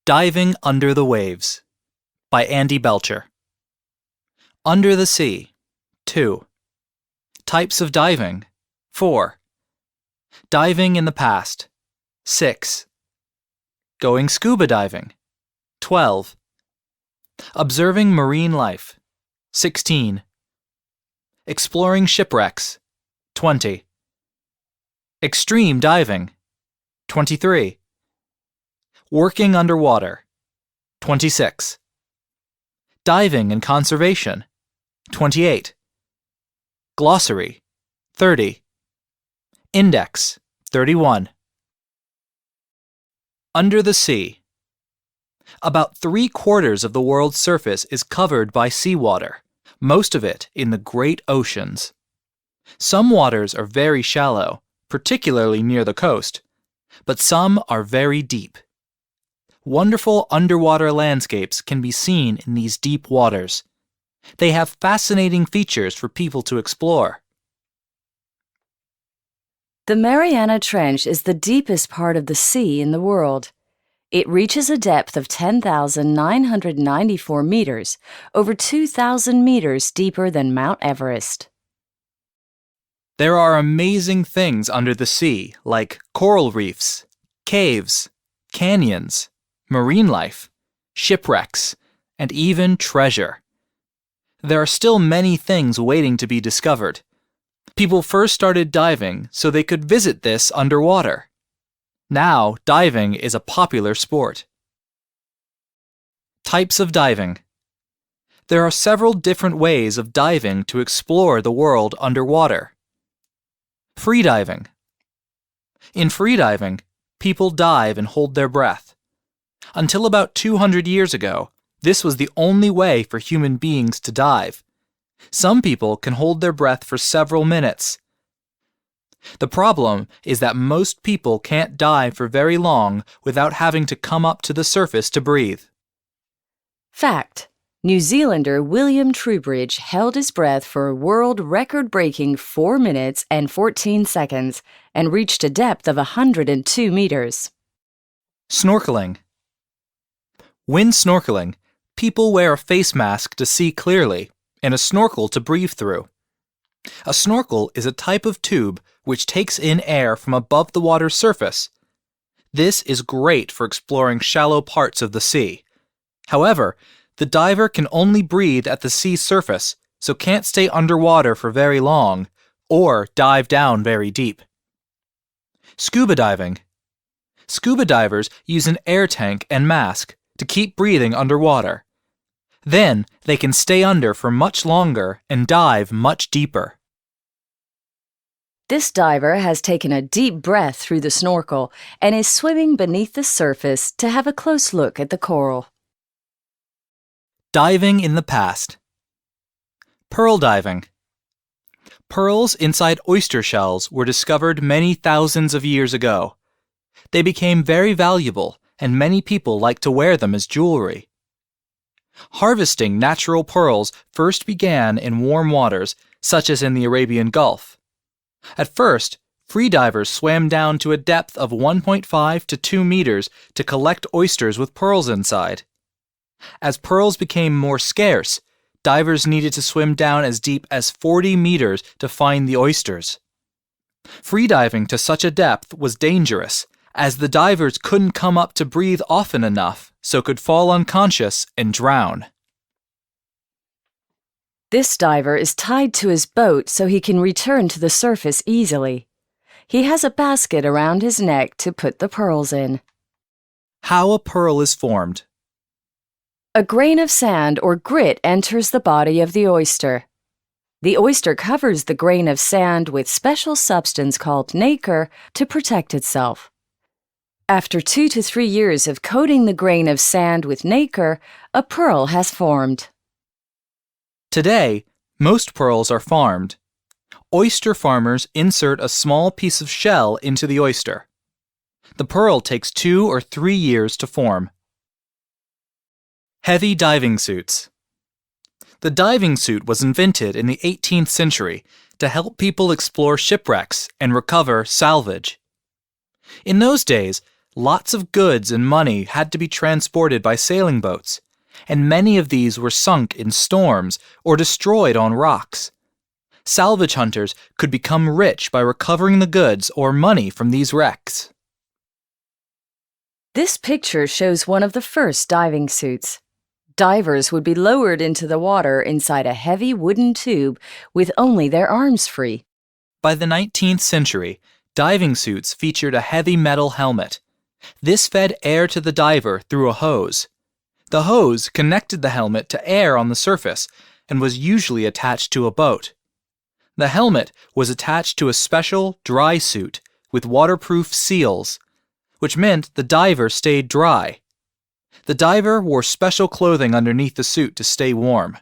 Diving Under the Waves by Andy Belcher. Under the Sea, 2. Types of Diving, 4. Diving in the Past, 6. Going Scuba Diving, 12. Observing Marine Life, 16. Exploring Shipwrecks, 20. Extreme Diving, 23. Working Underwater, 26. Diving and Conservation, 28. Glossary, 30. Index, 31. Under the Sea. About 3/4 of the world's surface is covered by seawater, most of it in the great oceans. Some waters are very shallow, particularly near the coast, but some are very deep. Wonderful underwater landscapes can be seen in these deep waters. They have fascinating features for people to explore. The Mariana Trench is the deepest part of the sea in the world. It reaches a depth of 10,994 meters, over 2,000 meters deeper than Mount Everest. There are amazing things under the sea, like coral reefs, caves, canyons, marine life, shipwrecks, and even treasure. There are still many things waiting to be discovered. People first started diving so they could visit this underwater. Now, diving is a popular sport. Types of diving. There are several different ways of diving to explore the world underwater. Freediving. In freediving, people dive and hold their breath. Until about 200 years ago, this was the only way for human beings to dive. Some people can hold their breath for several minutes. The problem is that most people can't dive for very long without having to come up to the surface to breathe. Fact: New Zealander William Trubridge held his breath for a world record-breaking 4 minutes and 14 seconds and reached a depth of 102 meters. Snorkeling. When snorkeling, people wear a face mask to see clearly and a snorkel to breathe through. A snorkel is a type of tube which takes in air from above the water's surface. This is great for exploring shallow parts of the sea. However, the diver can only breathe at the sea surface, so can't stay underwater for very long or dive down very deep. Scuba diving. Scuba divers use an air tank and mask to keep breathing underwater. Then they can stay under for much longer and dive much deeper. This diver has taken a deep breath through the snorkel and is swimming beneath the surface to have a close look at the coral. Diving in the past. Pearl diving. Pearls inside oyster shells were discovered many thousands of years ago. They became very valuable, and many people like to wear them as jewelry. Harvesting natural pearls first began in warm waters, such as in the Arabian Gulf. At first, freedivers swam down to a depth of 1.5 to 2 meters to collect oysters with pearls inside. As pearls became more scarce, divers needed to swim down as deep as 40 meters to find the oysters. Freediving to such a depth was dangerous, as the divers couldn't come up to breathe often enough, so could fall unconscious and drown. This diver is tied to his boat so he can return to the surface easily. He has a basket around his neck to put the pearls in. How a pearl is formed. A grain of sand or grit enters the body of the oyster. The oyster covers the grain of sand with special substance called nacre to protect itself. After 2 to 3 years of coating the grain of sand with nacre, a pearl has formed. Today, most pearls are farmed. Oyster farmers insert a small piece of shell into the oyster. The pearl takes 2 or 3 years to form. Heavy diving suits. The diving suit was invented in the 18th century to help people explore shipwrecks and recover salvage. In those days, Lots of goods and money had to be transported by sailing boats, and many of these were sunk in storms or destroyed on rocks. Salvage hunters could become rich by recovering the goods or money from these wrecks. This picture shows one of the first diving suits. Divers would be lowered into the water inside a heavy wooden tube with only their arms free. By the 19th century, diving suits featured a heavy metal helmet. This fed air to the diver through a hose. The hose connected the helmet to air on the surface and was usually attached to a boat. The helmet was attached to a special dry suit with waterproof seals, which meant the diver stayed dry. The diver wore special clothing underneath the suit to stay warm.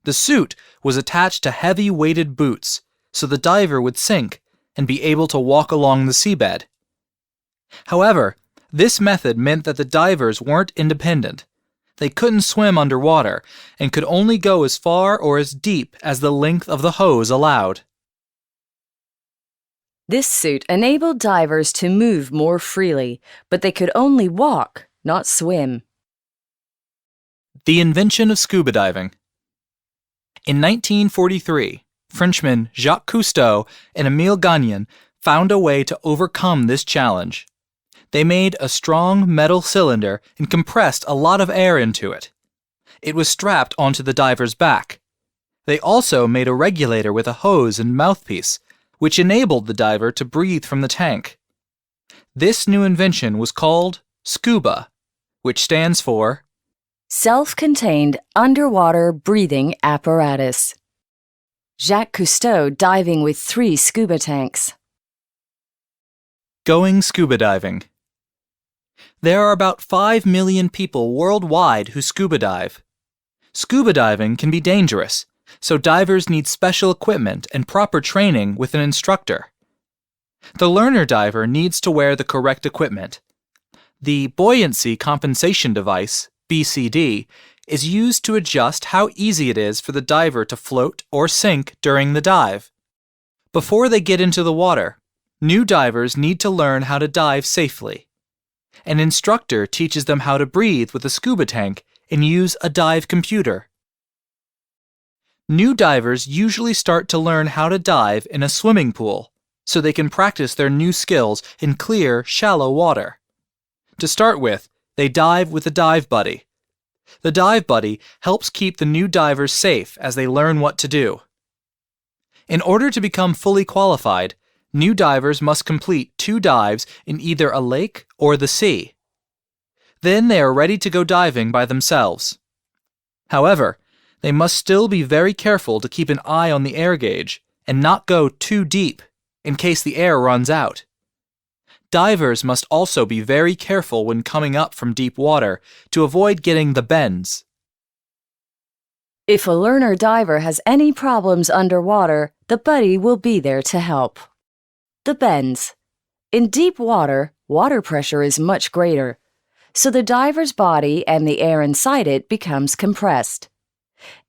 The suit was attached to heavy weighted boots, so the diver would sink and be able to walk along the seabed. However, this method meant that the divers weren't independent. They couldn't swim underwater and could only go as far or as deep as the length of the hose allowed. This suit enabled divers to move more freely, but they could only walk, not swim. The invention of scuba diving. In 1943, Frenchmen Jacques Cousteau and Émile Gagnon found a way to overcome this challenge. They made a strong metal cylinder and compressed a lot of air into it. It was strapped onto the diver's back. They also made a regulator with a hose and mouthpiece, which enabled the diver to breathe from the tank. This new invention was called scuba, which stands for Self-contained underwater breathing apparatus. Jacques Cousteau diving with 3 scuba tanks. going scuba diving. There are about 5 million people worldwide who scuba dive. Scuba diving can be dangerous, so divers need special equipment and proper training with an instructor. The learner diver needs to wear the correct equipment. The buoyancy compensation device, BCD, is used to adjust how easy it is for the diver to float or sink during the dive. Before they get into the water, new divers need to learn how to dive safely. An instructor teaches them how to breathe with a scuba tank and use a dive computer. New divers usually start to learn how to dive in a swimming pool, so they can practice their new skills in clear, shallow water. To start with, they dive with a dive buddy. The dive buddy helps keep the new divers safe as they learn what to do. In order to become fully qualified, new divers must complete 2 dives in either a lake or the sea. Then they are ready to go diving by themselves. However, they must still be very careful to keep an eye on the air gauge and not go too deep in case the air runs out. Divers must also be very careful when coming up from deep water to avoid getting the bends. If a learner diver has any problems underwater, the buddy will be there to help. The bends. In deep water, water pressure is much greater, so the diver's body and the air inside it becomes compressed.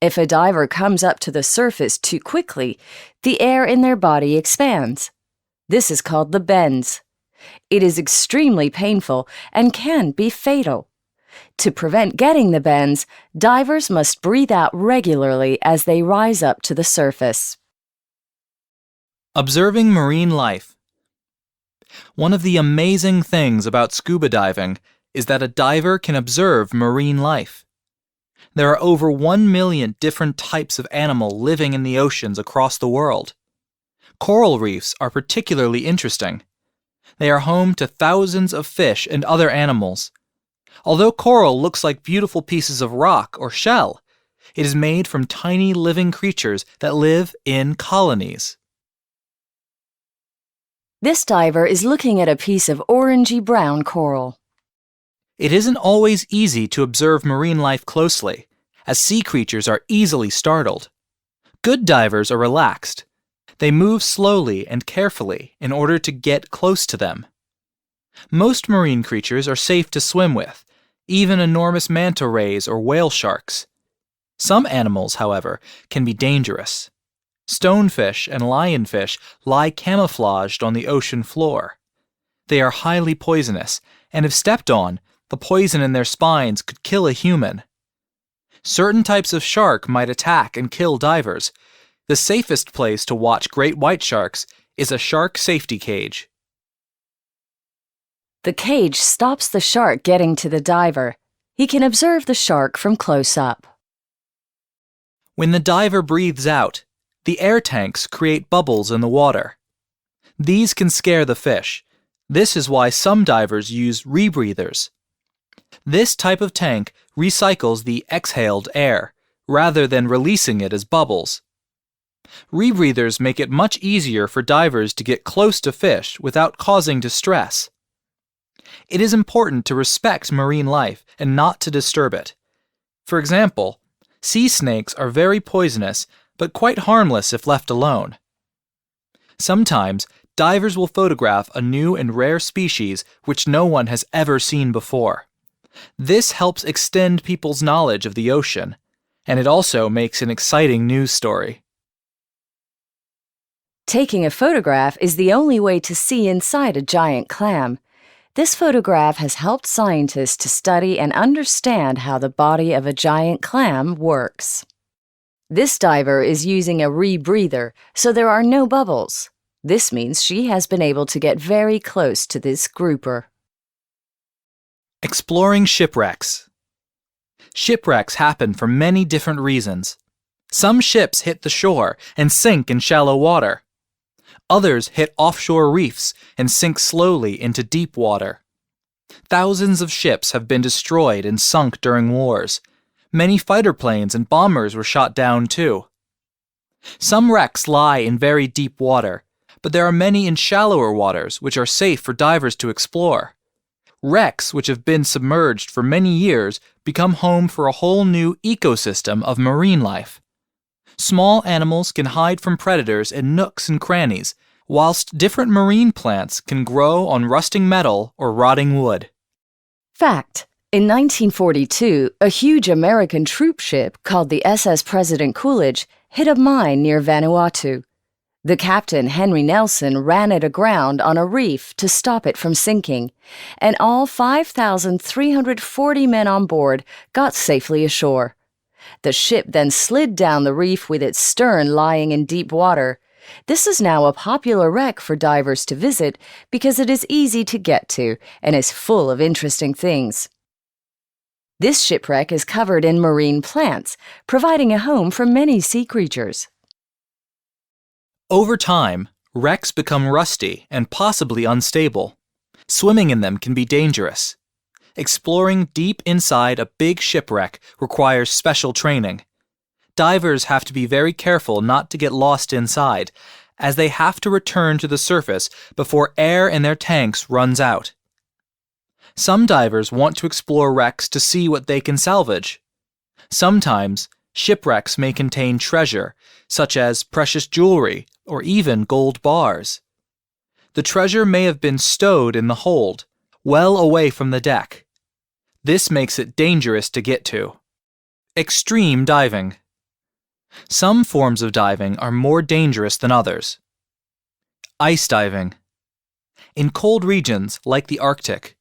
If a diver comes up to the surface too quickly, the air in their body expands. This is called the bends. It is extremely painful and can be fatal. To prevent getting the bends, divers must breathe out regularly as they rise up to the surface. Observing marine life. One of the amazing things about scuba diving is that a diver can observe marine life. There are over 1 million different types of animal living in the oceans across the world. Coral reefs are particularly interesting. They are home to thousands of fish and other animals. Although coral looks like beautiful pieces of rock or shell, it is made from tiny living creatures that live in colonies. This diver is looking at a piece of orangey-brown coral. It isn't always easy to observe marine life closely, as sea creatures are easily startled. Good divers are relaxed. They move slowly and carefully in order to get close to them. Most marine creatures are safe to swim with, even enormous manta rays or whale sharks. Some animals, however, can be dangerous. Stonefish and lionfish lie camouflaged on the ocean floor. They are highly poisonous, and if stepped on, the poison in their spines could kill a human. Certain types of shark might attack and kill divers. The safest place to watch great white sharks is a shark safety cage. The cage stops the shark getting to the diver. He can observe the shark from close up. When the diver breathes out, the air tanks create bubbles in the water. These can scare the fish. This is why some divers use rebreathers. This type of tank recycles the exhaled air, rather than releasing it as bubbles. Rebreathers make it much easier for divers to get close to fish without causing distress. It is important to respect marine life and not to disturb it. For example, sea snakes are very poisonous, but quite harmless if left alone. Sometimes, divers will photograph a new and rare species which no one has ever seen before. This helps extend people's knowledge of the ocean, and it also makes an exciting news story. Taking a photograph is the only way to see inside a giant clam. This photograph has helped scientists to study and understand how the body of a giant clam works. This diver is using a rebreather, so there are no bubbles. This means she has been able to get very close to this grouper. Exploring shipwrecks. Shipwrecks happen for many different reasons. Some ships hit the shore and sink in shallow water. Others hit offshore reefs and sink slowly into deep water. Thousands of ships have been destroyed and sunk during wars. Many fighter planes and bombers were shot down too. Some wrecks lie in very deep water, but there are many in shallower waters which are safe for divers to explore. Wrecks which have been submerged for many years become home for a whole new ecosystem of marine life. Small animals can hide from predators in nooks and crannies, whilst different marine plants can grow on rusting metal or rotting wood. Fact: in 1942, a huge American troop ship called the SS President Coolidge hit a mine near Vanuatu. The captain, Henry Nelson, ran it aground on a reef to stop it from sinking, and all 5,340 men on board got safely ashore. The ship then slid down the reef with its stern lying in deep water. This is now a popular wreck for divers to visit because it is easy to get to and is full of interesting things. This shipwreck is covered in marine plants, providing a home for many sea creatures. Over time, wrecks become rusty and possibly unstable. Swimming in them can be dangerous. Exploring deep inside a big shipwreck requires special training. Divers have to be very careful not to get lost inside, as they have to return to the surface before air in their tanks runs out. Some divers want to explore wrecks to see what they can salvage. Sometimes, shipwrecks may contain treasure, such as precious jewelry or even gold bars. The treasure may have been stowed in the hold, well away from the deck. This makes it dangerous to get to. Extreme diving. Some forms of diving are more dangerous than others. Ice diving. In cold regions like the Arctic,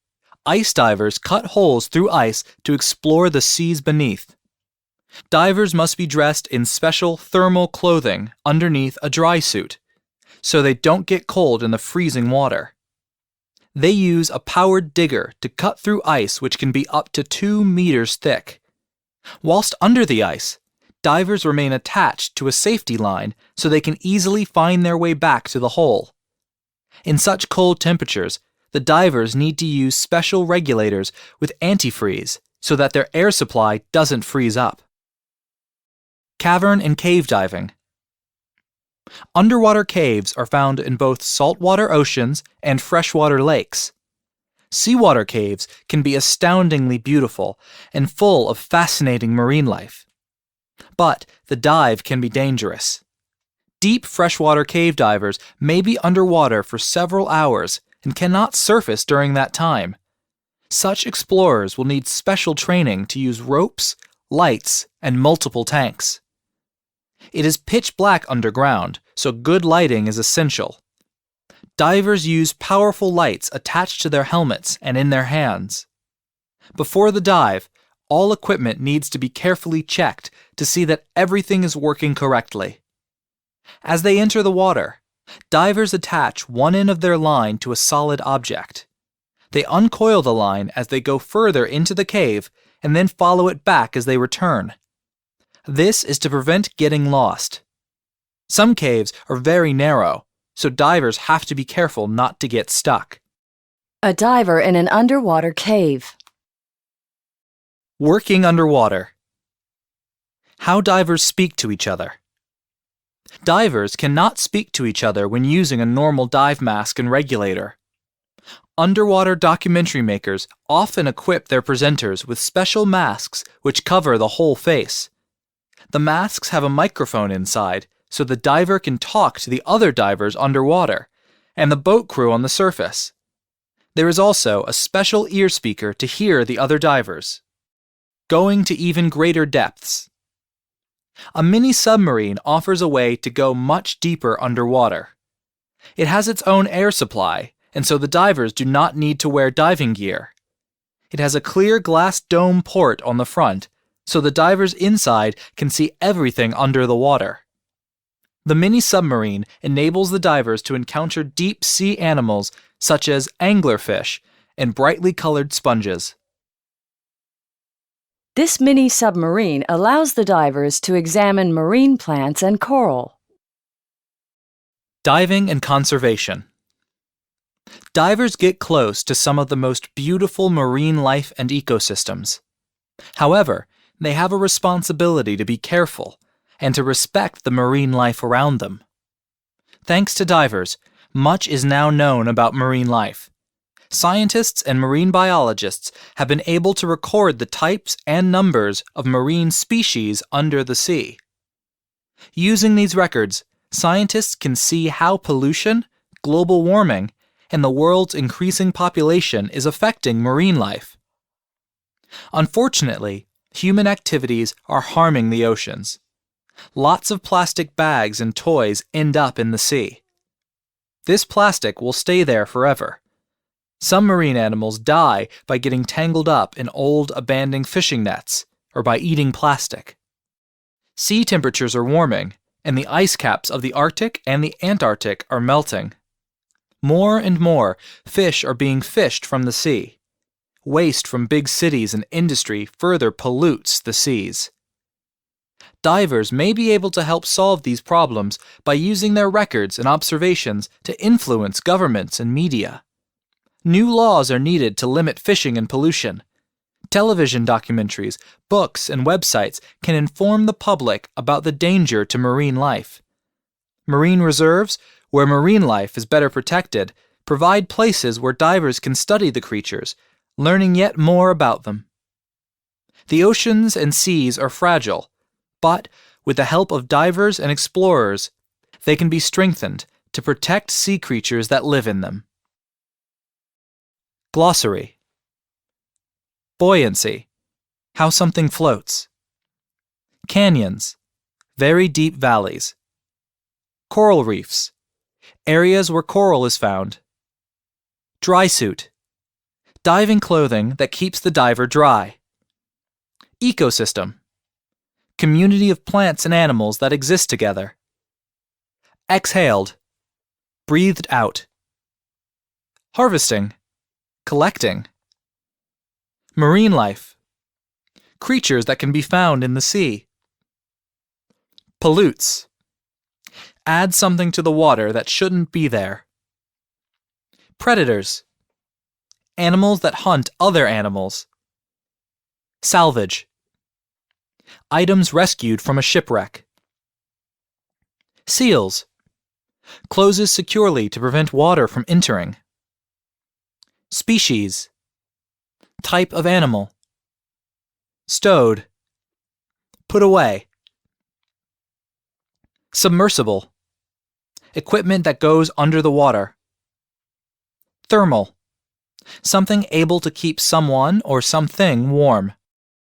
ice divers cut holes through ice to explore the seas beneath. Divers must be dressed in special thermal clothing underneath a dry suit, so they don't get cold in the freezing water. They use a powered digger to cut through ice which can be up to 2 meters thick. Whilst under the ice, divers remain attached to a safety line so they can easily find their way back to the hole. In such cold temperatures, the divers need to use special regulators with antifreeze so that their air supply doesn't freeze up. Cavern and cave diving. Underwater caves are found in both saltwater oceans and freshwater lakes. Seawater caves can be astoundingly beautiful and full of fascinating marine life. But the dive can be dangerous. Deep freshwater cave divers may be underwater for several hours and cannot surface during that time. Such explorers will need special training to use ropes, lights, and multiple tanks. It is pitch black underground, so good lighting is essential. Divers use powerful lights attached to their helmets and in their hands. Before the dive, all equipment needs to be carefully checked to see that everything is working correctly. As they enter the water, divers attach one end of their line to a solid object. They uncoil the line as they go further into the cave and then follow it back as they return. This is to prevent getting lost. Some caves are very narrow, so divers have to be careful not to get stuck. A diver in an underwater cave. Working underwater. How divers speak to each other. Divers cannot speak to each other when using a normal dive mask and regulator. Underwater documentary makers often equip their presenters with special masks which cover the whole face. The masks have a microphone inside, so the diver can talk to the other divers underwater and the boat crew on the surface. There is also a special ear speaker to hear the other divers. Going to even greater depths. A mini submarine offers a way to go much deeper underwater. It has its own air supply, and so the divers do not need to wear diving gear. It has a clear glass dome port on the front, so the divers inside can see everything under the water. The mini submarine enables the divers to encounter deep sea animals such as anglerfish and brightly colored sponges. This mini submarine allows the divers to examine marine plants and coral. Diving and conservation. Divers get close to some of the most beautiful marine life and ecosystems. However, they have a responsibility to be careful and to respect the marine life around them. Thanks to divers, much is now known about marine life. Scientists and marine biologists have been able to record the types and numbers of marine species under the sea. Using these records, scientists can see how pollution, global warming, and the world's increasing population is affecting marine life. Unfortunately, human activities are harming the oceans. Lots of plastic bags and toys end up in the sea. This plastic will stay there forever. Some marine animals die by getting tangled up in old, abandoned fishing nets or by eating plastic. Sea temperatures are warming, and the ice caps of the Arctic and the Antarctic are melting. More and more fish are being fished from the sea. Waste from big cities and industry further pollutes the seas. Divers may be able to help solve these problems by using their records and observations to influence governments and media. New laws are needed to limit fishing and pollution. Television documentaries, books, and websites can inform the public about the danger to marine life. Marine reserves, where marine life is better protected, provide places where divers can study the creatures, learning yet more about them. The oceans and seas are fragile, but with the help of divers and explorers, they can be strengthened to protect sea creatures that live in them. Glossary. Buoyancy, how something floats. Canyons, very deep valleys. Coral reefs, areas where coral is found. Dry suit, diving clothing that keeps the diver dry. Ecosystem, community of plants and animals that exist together. Exhaled, breathed out. Harvesting, collecting. Marine life, creatures that can be found in the sea. Pollutes, add something to the water that shouldn't be there. Predators, animals that hunt other animals. Salvage, items rescued from a shipwreck. Seals, closes securely to prevent water from entering. Species, type of animal. Stowed, put away. Submersible, equipment that goes under the water. Thermal, something able to keep someone or something warm.